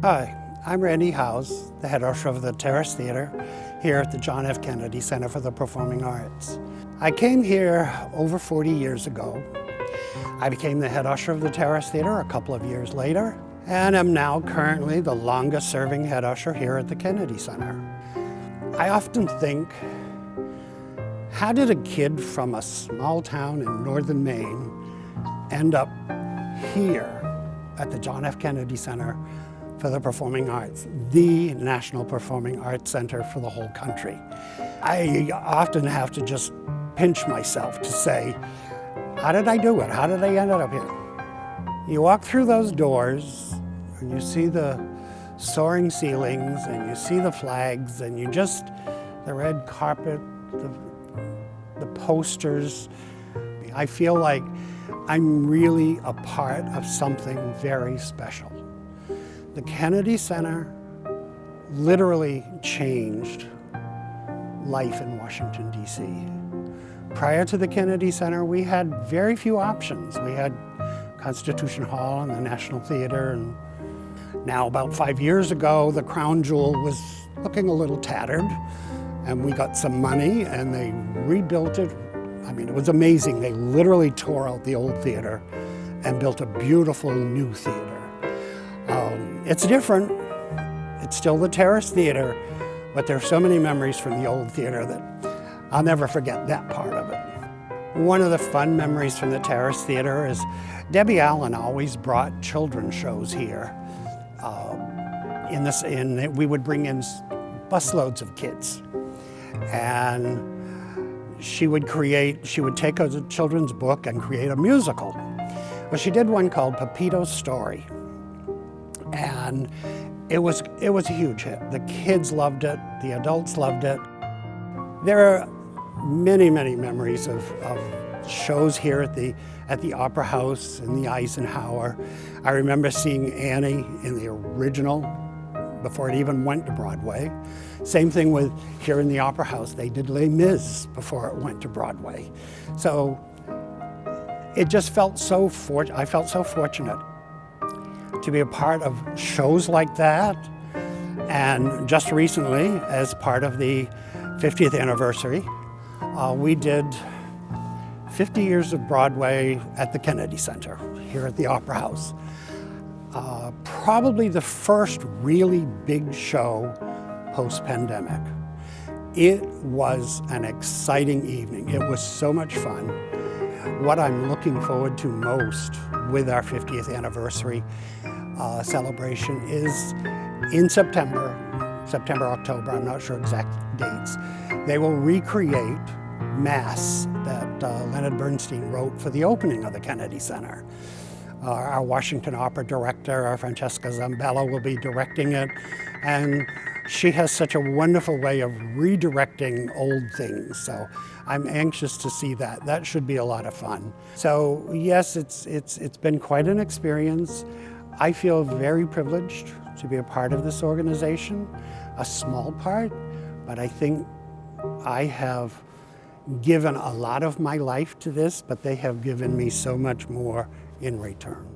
Hi, I'm Randy Howes, the head usher of the Terrace Theater here at the John F. Kennedy Center for the Performing Arts. I came here over 40 years ago. I became the head usher of the Terrace Theater a couple of years later, and am now currently the longest serving head usher here at the Kennedy Center. I often think, how did a kid from a small town in northern Maine end up here at the John F. Kennedy Center for the Performing Arts, the National Performing Arts Center for the whole country? I often have to just pinch myself to say, how did I do it? How did I end up here? You walk through those doors and you see the soaring ceilings and you see the flags and the red carpet, the posters. I feel like I'm really a part of something very special. The Kennedy Center literally changed life in Washington, D.C. Prior to the Kennedy Center, we had very few options. We had Constitution Hall and the National Theater, and now about 5 years ago, the crown jewel was looking a little tattered, and we got some money and they rebuilt it. I mean, it was amazing. They literally tore out the old theater and built a beautiful new theater. It's different. It's still the Terrace Theater, but there are so many memories from the old theater that I'll never forget that part of it. One of the fun memories from the Terrace Theater is Debbie Allen always brought children's shows here. We would bring in busloads of kids, and she would take a children's book and create a musical. Well, she did one called Pepito's Story, and it was a huge hit. The kids loved it, the adults loved it. There are many, many memories of shows here at the Opera House in the Eisenhower. I remember seeing Annie in the original before it even went to Broadway. Same thing with here in the Opera House. They did Les Mis before it went to Broadway. So it just felt I felt so fortunate to be a part of shows like that. And just recently, as part of the 50th anniversary, we did 50 years of Broadway at the Kennedy Center here at the Opera House. Probably the first really big show post-pandemic. It was an exciting evening. It was so much fun. What I'm looking forward to most with our 50th anniversary celebration is in September, October, I'm not sure exact dates. They will recreate Mass that Leonard Bernstein wrote for the opening of the Kennedy Center. Our Washington Opera director, Francesca Zambello, will be directing it, and she has such a wonderful way of redirecting old things. So I'm anxious to see that. That should be a lot of fun. So yes, it's been quite an experience. I feel very privileged to be a part of this organization, a small part, but I think I have given a lot of my life to this, but they have given me so much more in return.